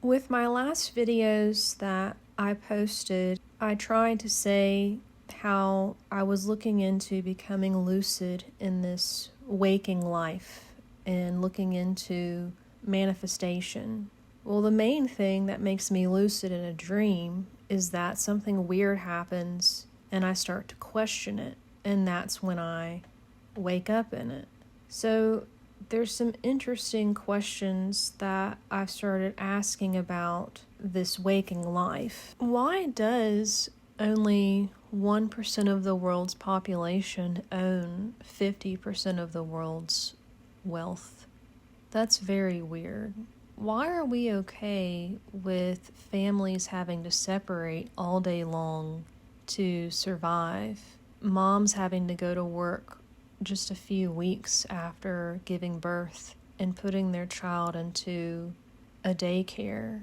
With my last videos that I posted, I tried to say how I was looking into becoming lucid in this waking life and looking into manifestation. Well, the main thing that makes me lucid in a dream is that something weird happens and I start to question it, and that's when I wake up in it. So there's some interesting questions that I've started asking about this waking life. Why does only 1% of the world's population own 50% of the world's wealth? That's very weird. Why are we okay with families having to separate all day long to survive? Moms having to go to work just a few weeks after giving birth and putting their child into a daycare.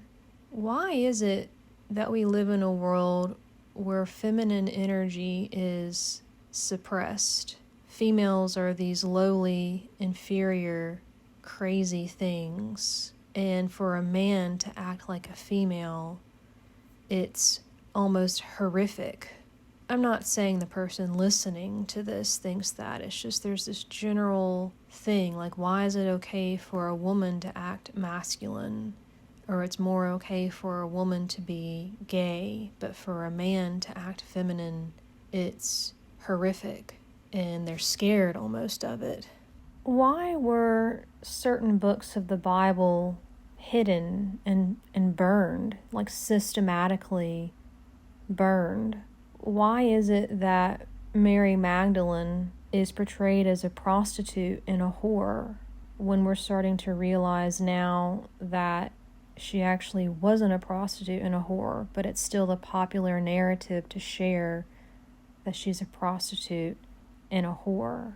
Why is it that we live in a world where feminine energy is suppressed? Females are these lowly, inferior, crazy things. And for a man to act like a female, it's almost horrific. I'm not saying the person listening to this thinks that. It's just there's this general thing, like, why is it okay for a woman to act masculine? Or it's more okay for a woman to be gay, but for a man to act feminine, it's horrific. And they're scared almost of it. Why were certain books of the Bible hidden and burned, like systematically burned? Why is it that Mary Magdalene is portrayed as a prostitute and a whore when we're starting to realize now that she actually wasn't a prostitute and a whore, but it's still the popular narrative to share that she's a prostitute and a whore?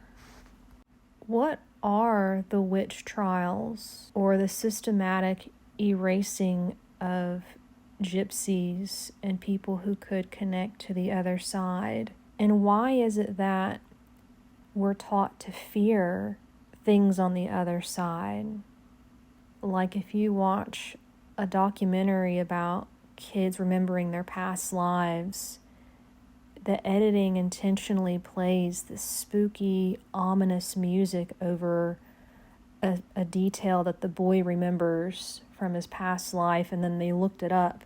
What are the witch trials or the systematic erasing of gypsies and people who could connect to the other side? And why is it that we're taught to fear things on the other side? Like if you watch a documentary about kids remembering their past lives, the editing intentionally plays this spooky, ominous music over a detail that the boy remembers from his past life, and then they looked it up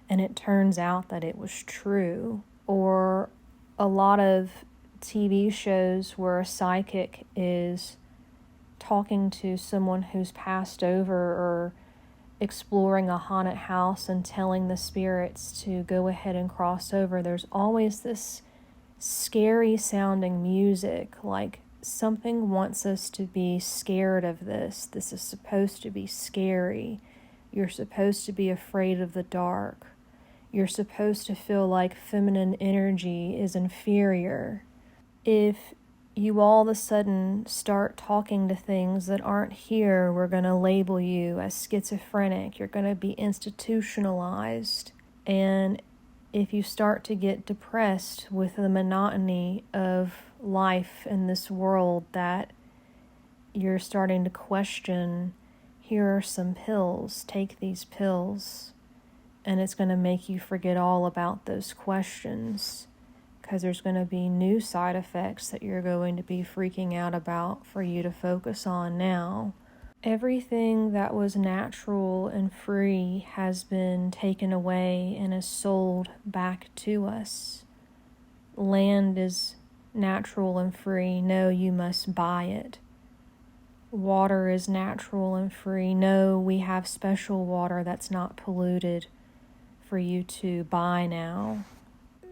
and it turns out that it was true. Or a lot of TV shows where a psychic is talking to someone who's passed over, or exploring a haunted house and telling the spirits to go ahead and cross over. There's always this scary sounding music, like something wants us to be scared of this. This is supposed to be scary. You're supposed to be afraid of the dark. You're supposed to feel like feminine energy is inferior. If you all of a sudden start talking to things that aren't here, we're going to label you as schizophrenic. You're going to be institutionalized. And if you start to get depressed with the monotony of life in this world, that you're starting to question, here are some pills, take these pills, and it's going to make you forget all about those questions, because there's going to be new side effects that you're going to be freaking out about for you to focus on now. Everything that was natural and free has been taken away and is sold back to us. Land is natural and free. No, you must buy it. Water is natural and free. No, we have special water that's not polluted for you to buy now.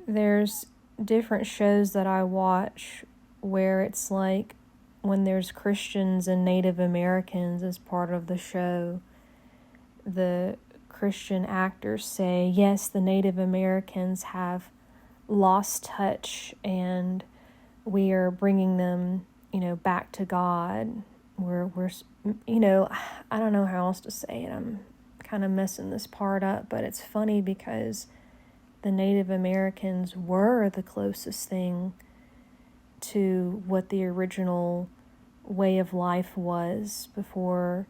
There's different shows that I watch where it's like when there's Christians and Native Americans as part of the show, the Christian actors say, yes, the Native Americans have lost touch and we are bringing them, back to God. We're I don't know how else to say it. I'm kind of messing this part up, but it's funny because the Native Americans were the closest thing to what the original way of life was before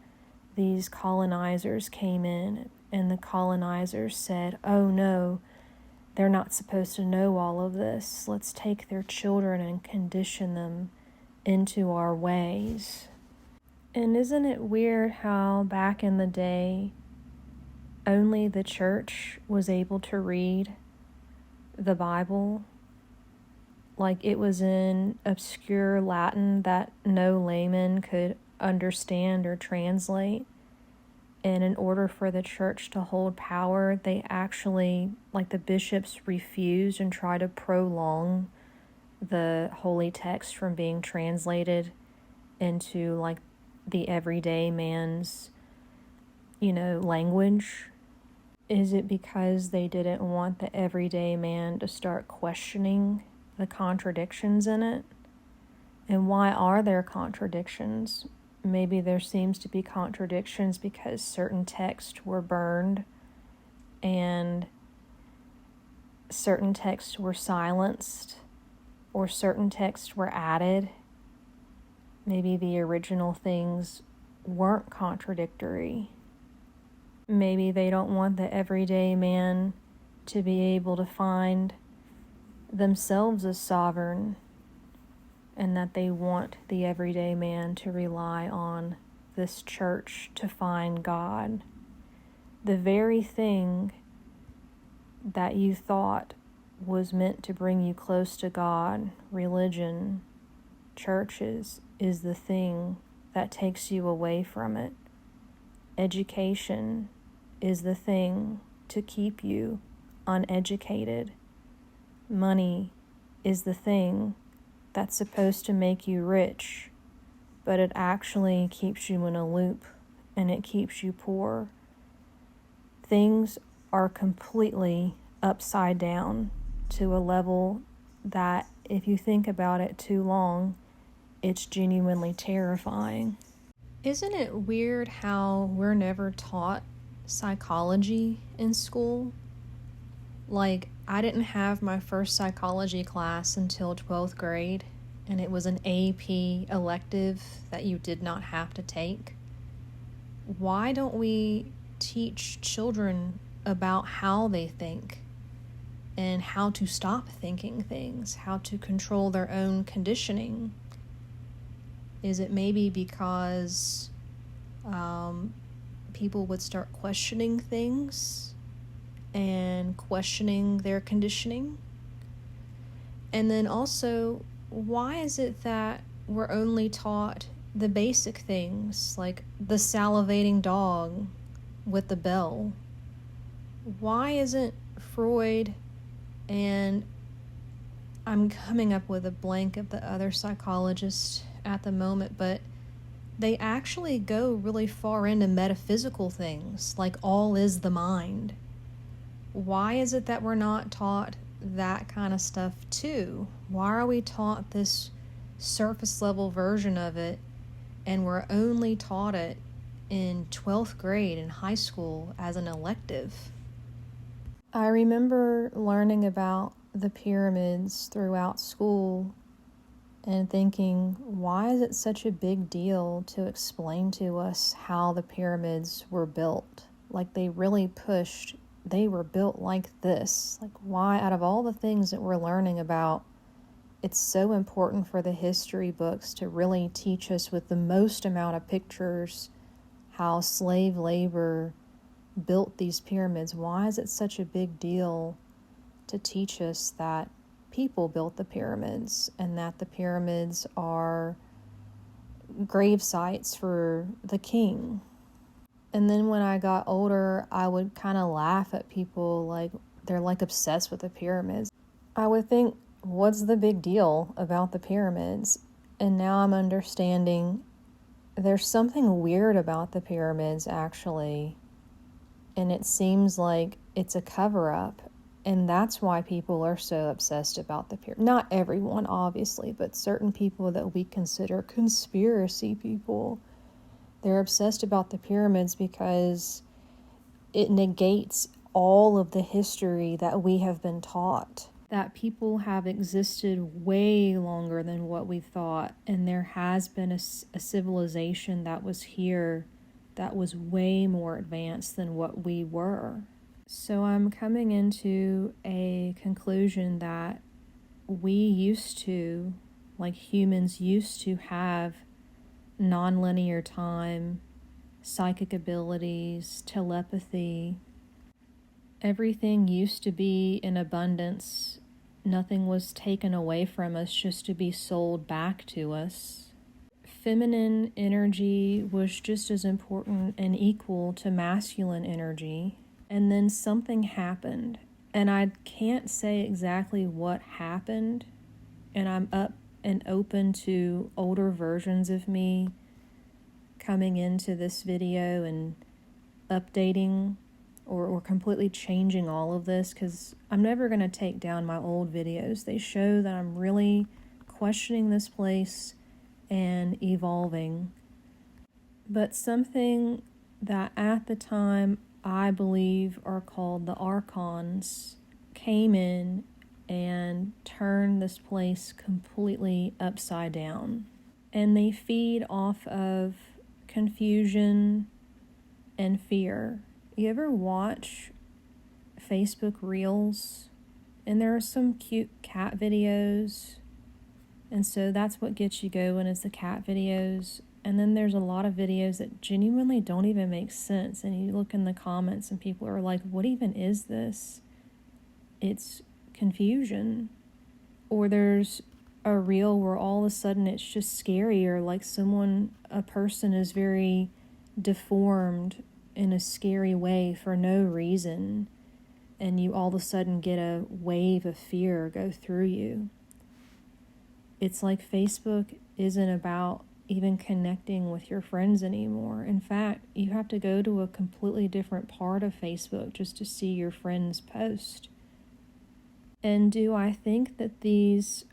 these colonizers came in. and the colonizers said, oh no, they're not supposed to know all of this. Let's take their children and condition them into our ways. And isn't it weird how back in the day, only the church was able to read the Bible? Like it was in obscure Latin that no layman could understand or translate. And in order for the church to hold power, they actually, like the bishops, refused and tried to prolong the holy text from being translated into like the everyday man's, language. Is it because they didn't want the everyday man to start questioning the contradictions in it? And why are there contradictions? Maybe there seems to be contradictions because certain texts were burned and certain texts were silenced, or certain texts were added. Maybe the original things weren't contradictory. Maybe they don't want the everyday man to be able to find themselves as sovereign, and that they want the everyday man to rely on this church to find God. The very thing that you thought was meant to bring you close to God, religion, churches, is the thing that takes you away from it. Education is the thing to keep you uneducated. Money is the thing that's supposed to make you rich, but it actually keeps you in a loop and it keeps you poor. Things are completely upside down to a level that, if you think about it too long, it's genuinely terrifying. Isn't it weird how we're never taught psychology in school? Like, I didn't have my first psychology class until 12th grade, and it was an AP elective that you did not have to take. Why don't we teach children about how they think and how to stop thinking things, how to control their own conditioning? Is it maybe because people would start questioning things and questioning their conditioning? And then also, why is it that we're only taught the basic things, like the salivating dog with the bell? Why isn't Freud, and I'm coming up with a blank of the other psychologists at the moment, but they actually go really far into metaphysical things, like all is the mind. Why is it that we're not taught that kind of stuff too? Why are we taught this surface level version of it, and we're only taught it in 12th grade in high school as an elective? I remember learning about the pyramids throughout school and thinking, why is it such a big deal to explain to us how the pyramids were built? Like, they really pushed, they were built like this. Like, why, out of all the things that we're learning about, it's so important for the history books to really teach us with the most amount of pictures how slave labor built these pyramids? Why is it such a big deal to teach us that people built the pyramids and that the pyramids are grave sites for the king? And then when I got older, I would kind of laugh at people like they're like obsessed with the pyramids. I would think, what's the big deal about the pyramids? And now I'm understanding there's something weird about the pyramids, actually. And it seems like it's a cover-up. And that's why people are so obsessed about the pyramids. Not everyone, obviously, but certain people that we consider conspiracy people. They're obsessed about the pyramids because it negates all of the history that we have been taught. That people have existed way longer than what we thought. And there has been a civilization that was here that was way more advanced than what we were. So I'm coming into a conclusion that we used to, like humans used to have nonlinear time, psychic abilities, telepathy. Everything used to be in abundance. Nothing was taken away from us just to be sold back to us. Feminine energy was just as important and equal to masculine energy. And then something happened. And I can't say exactly what happened. And I'm up and open to older versions of me coming into this video and updating or completely changing all of this, because I'm never going to take down my old videos. They show that I'm really questioning this place and evolving. But something that at the time I believe are called the archons came in and turned this place completely upside down. And they feed off of confusion and fear. You ever watch Facebook Reels? And there are some cute cat videos. And so that's what gets you going, is the cat videos. And then there's a lot of videos that genuinely don't even make sense. And you look in the comments and people are like, what even is this? It's confusion. Or there's a reel where all of a sudden it's just scary, or like a person is very deformed in a scary way for no reason. And you all of a sudden get a wave of fear go through you. It's like Facebook isn't about even connecting with your friends anymore. In fact, you have to go to a completely different part of Facebook just to see your friends post. And do I think that these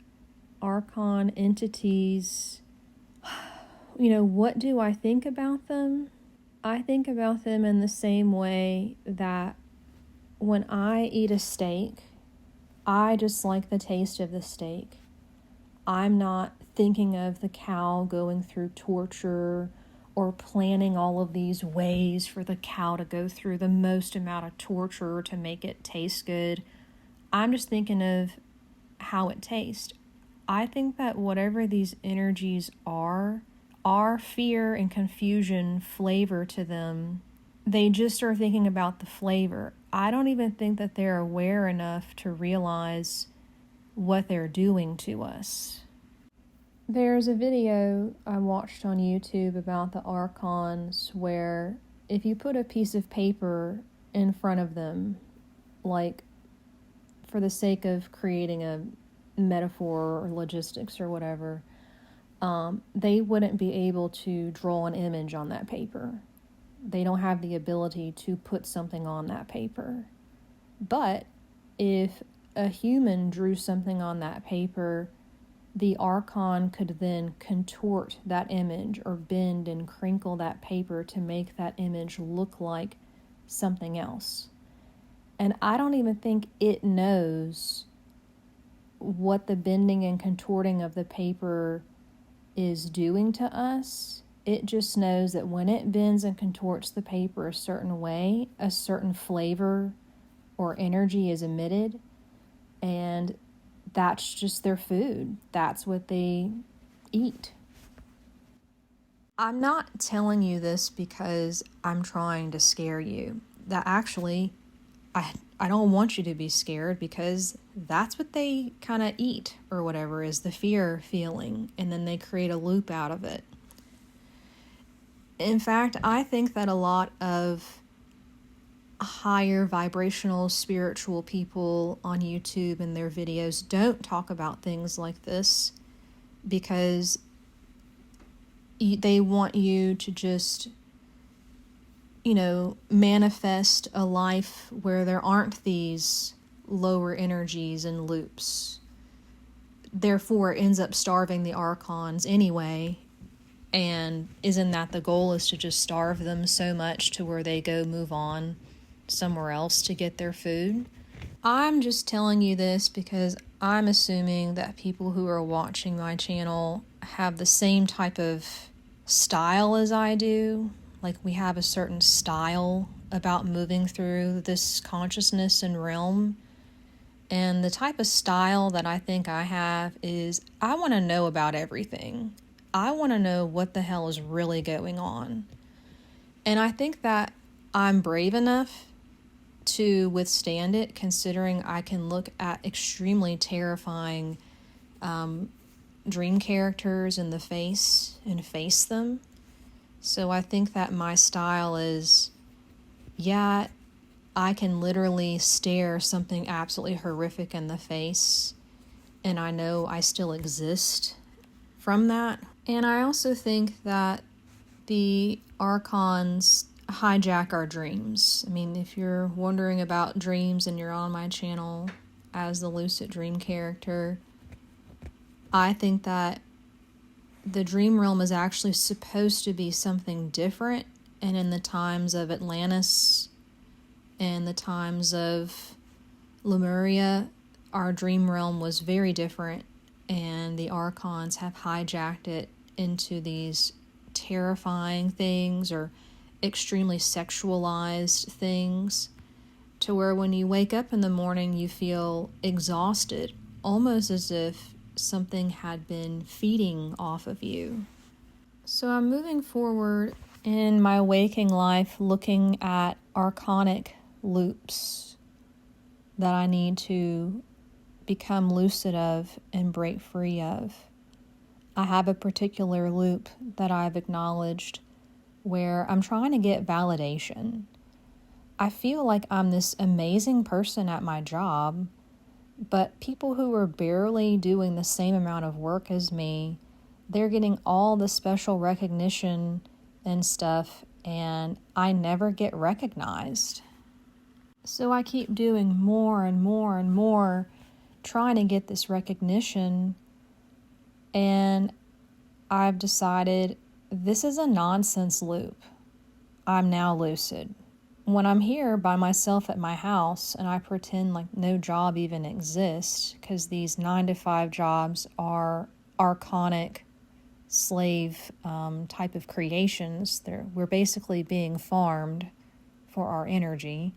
archon entities, what do I think about them? I think about them in the same way that when I eat a steak, I just like the taste of the steak. I'm not thinking of the cow going through torture or planning all of these ways for the cow to go through the most amount of torture to make it taste good. I'm just thinking of how it tastes. I think that whatever these energies are fear and confusion flavor to them. They just are thinking about the flavor. I don't even think that they're aware enough to realize what they're doing to us. There's a video I watched on YouTube about the archons where if you put a piece of paper in front of them, like for the sake of creating a metaphor or logistics or whatever, they wouldn't be able to draw an image on that paper. They don't have the ability to put something on that paper. But if a human drew something on that paper, the archon could then contort that image or bend and crinkle that paper to make that image look like something else. And I don't even think it knows what the bending and contorting of the paper is doing to us. It just knows that when it bends and contorts the paper a certain way, a certain flavor or energy is emitted, and that's just their food. That's what they eat. I'm not telling you this because I'm trying to scare you. That actually, I don't want you to be scared, because that's what they kind of eat or whatever, is the fear feeling, and then they create a loop out of it. In fact, I think that a lot of higher vibrational spiritual people on YouTube and their videos don't talk about things like this because they want you to just, manifest a life where there aren't these lower energies and loops. Therefore, it ends up starving the archons anyway. And isn't that the goal, is to just starve them so much to where they go move on somewhere else to get their food? I'm just telling you this because I'm assuming that people who are watching my channel have the same type of style as I do. Like we have a certain style about moving through this consciousness and realm. And the type of style that I think I have is I want to know about everything. I want to know what the hell is really going on. And I think that I'm brave enough to withstand it, considering I can look at extremely terrifying dream characters in the face and face them. So I think that my style is, yeah, I can literally stare something absolutely horrific in the face, and I know I still exist from that. And I also think that the archons hijack our dreams. I mean, if you're wondering about dreams and you're on my channel as the lucid dream character, I think that the dream realm is actually supposed to be something different. And in the times of Atlantis and the times of Lemuria, our dream realm was very different, and the archons have hijacked it into these terrifying things or extremely sexualized things, to where when you wake up in the morning you feel exhausted, almost as if something had been feeding off of you. So I'm moving forward in my waking life looking at archonic loops that I need to become lucid of and break free of. I have a particular loop that I've acknowledged where I'm trying to get validation. I feel like I'm this amazing person at my job, but people who are barely doing the same amount of work as me, they're getting all the special recognition and stuff, and I never get recognized. So I keep doing more and more and more, trying to get this recognition, and I've decided this is a nonsense loop. I'm now lucid. When I'm here by myself at my house and I pretend like no job even exists, because these 9-to-5 jobs are archonic slave type of creations. We're basically being farmed for our energy.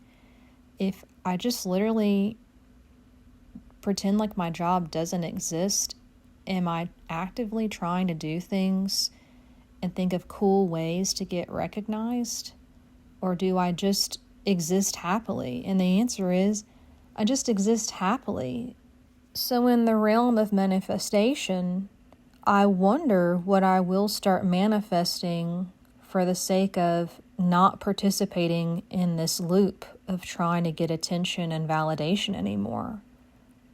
If I just literally pretend like my job doesn't exist, am I actively trying to do things and think of cool ways to get recognized? Or do I just exist happily? And the answer is, I just exist happily. So in the realm of manifestation, I wonder what I will start manifesting for the sake of not participating in this loop of trying to get attention and validation anymore.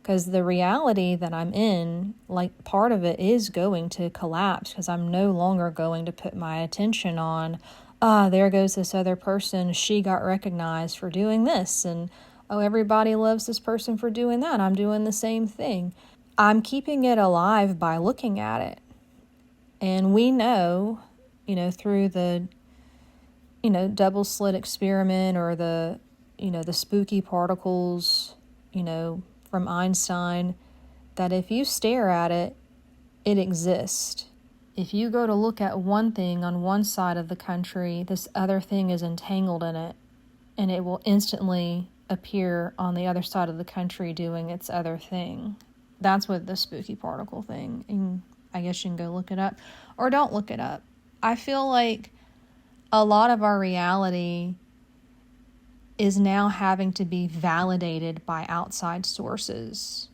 Because the reality that I'm in, like part of it is going to collapse, because I'm no longer going to put my attention on, there goes this other person, she got recognized for doing this, and oh, everybody loves this person for doing that, I'm doing the same thing. I'm keeping it alive by looking at it. And we know, through the, double slit experiment or the spooky particles, from Einstein, that if you stare at it, it exists. If you go to look at one thing on one side of the country, this other thing is entangled in it, and it will instantly appear on the other side of the country doing its other thing. That's what the spooky particle thing, and I guess you can go look it up, or don't look it up. I feel like a lot of our reality is now having to be validated by outside sources.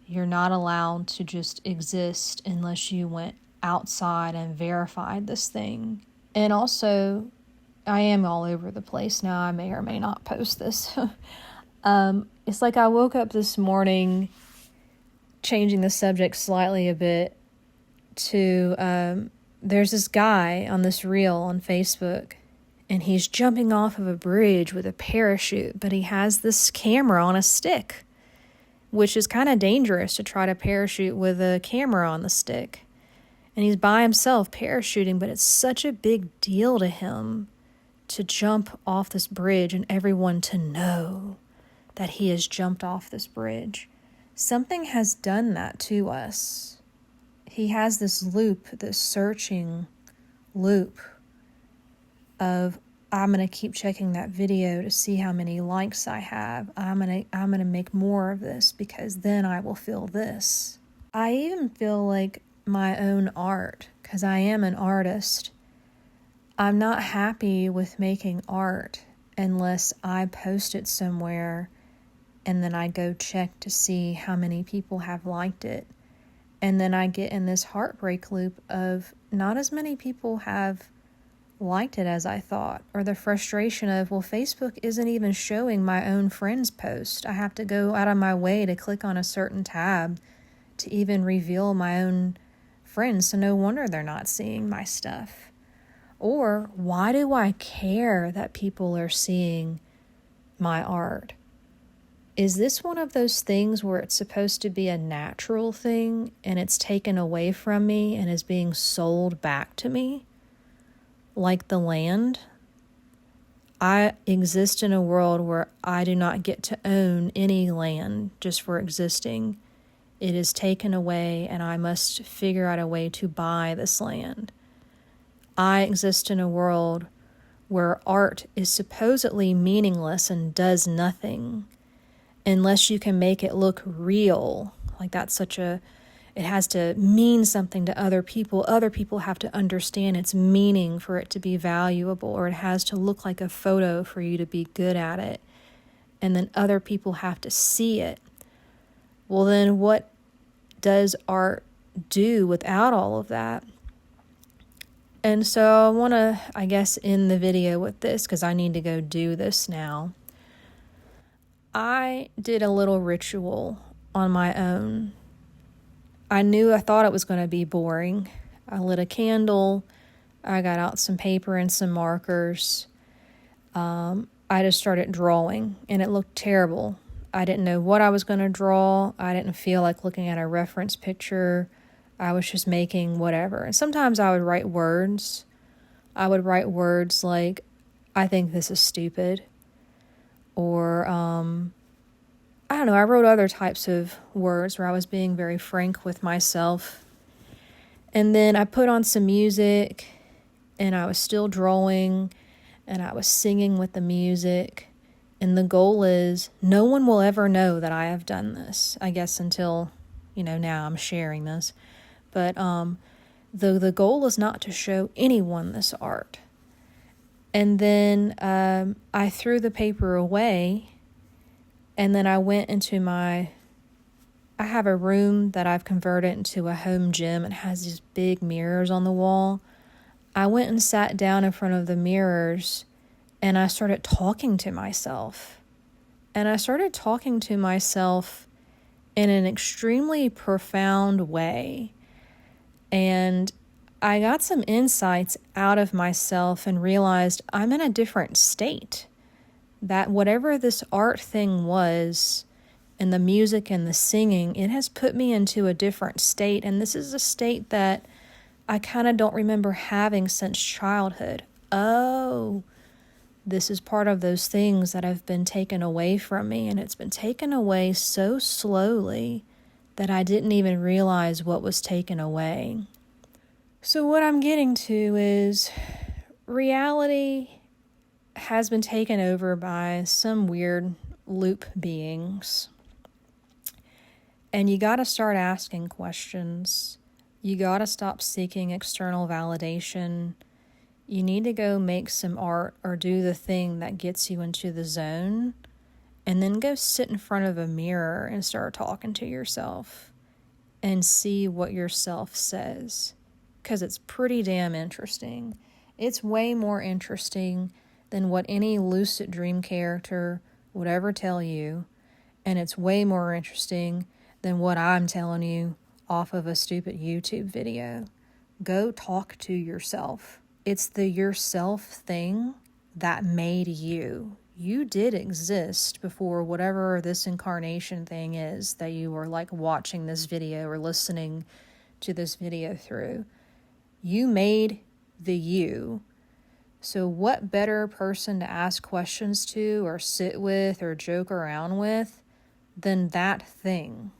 You're not allowed to just exist unless you went outside and verified this thing. And also, I am all over the place now. I may or may not post this. It's like I woke up this morning, changing the subject slightly a bit, to there's this guy on this reel on Facebook, and he's jumping off of a bridge with a parachute, but he has this camera on a stick, which is kind of dangerous to try to parachute with a camera on the stick. And he's by himself parachuting, but it's such a big deal to him to jump off this bridge and everyone to know that he has jumped off this bridge. Something has done that to us. He has this loop, this searching loop, of, I'm going to keep checking that video to see how many likes I have. I'm going to make more of this because then I will feel this. I even feel like my own art, because I am an artist. I'm not happy with making art unless I post it somewhere and then I go check to see how many people have liked it. And then I get in this heartbreak loop of not as many people have liked it as I thought, or the frustration of, well, Facebook isn't even showing my own friends' post. I have to go out of my way to click on a certain tab to even reveal my own friends, so no wonder they're not seeing my stuff. Or why do I care that people are seeing my art? Is this one of those things where it's supposed to be a natural thing and it's taken away from me and is being sold back to me? Like the land? I exist in a world where I do not get to own any land just for existing. It is taken away and I must figure out a way to buy this land. I exist in a world where art is supposedly meaningless and does nothing unless you can make it look real. Like that's such a, it has to mean something to other people. Other people have to understand its meaning for it to be valuable, or it has to look like a photo for you to be good at it. And then other people have to see it. Well, then what does art do without all of that? And so I want to, I guess, end the video with this because I need to go do this now. I did a little ritual on my own. I thought it was going to be boring. I lit a candle. I got out some paper and some markers. I just started drawing, and it looked terrible. I didn't know what I was going to draw. I didn't feel like looking at a reference picture. I was just making whatever. And sometimes I would write words. I would write words like, I think this is stupid. Or, I don't know, I wrote other types of words where I was being very frank with myself. And then I put on some music, and I was still drawing, and I was singing with the music. And the goal is, no one will ever know that I have done this, I guess, until, now I'm sharing this. But the goal is not to show anyone this art. And then I threw the paper away, and then I went into I have a room that I've converted into a home gym. It has these big mirrors on the wall. I went and sat down in front of the mirrors, and I started talking to myself. And I started talking to myself in an extremely profound way. And I got some insights out of myself and realized I'm in a different state. That whatever this art thing was, and the music and the singing, it has put me into a different state. And this is a state that I kind of don't remember having since childhood. Oh, this is part of those things that have been taken away from me. And it's been taken away so slowly that I didn't even realize what was taken away. So what I'm getting to is reality has been taken over by some weird loop beings. And you got to start asking questions. You got to stop seeking external validation. You need to go make some art or do the thing that gets you into the zone, and then go sit in front of a mirror and start talking to yourself and see what yourself says. Because it's pretty damn interesting. It's way more interesting than what any lucid dream character would ever tell you. And it's way more interesting than what I'm telling you off of a stupid YouTube video. Go talk to yourself. It's the yourself thing that made you. You did exist before whatever this incarnation thing is that you were like watching this video or listening to this video through. You made the you. So what better person to ask questions to or sit with or joke around with than that thing?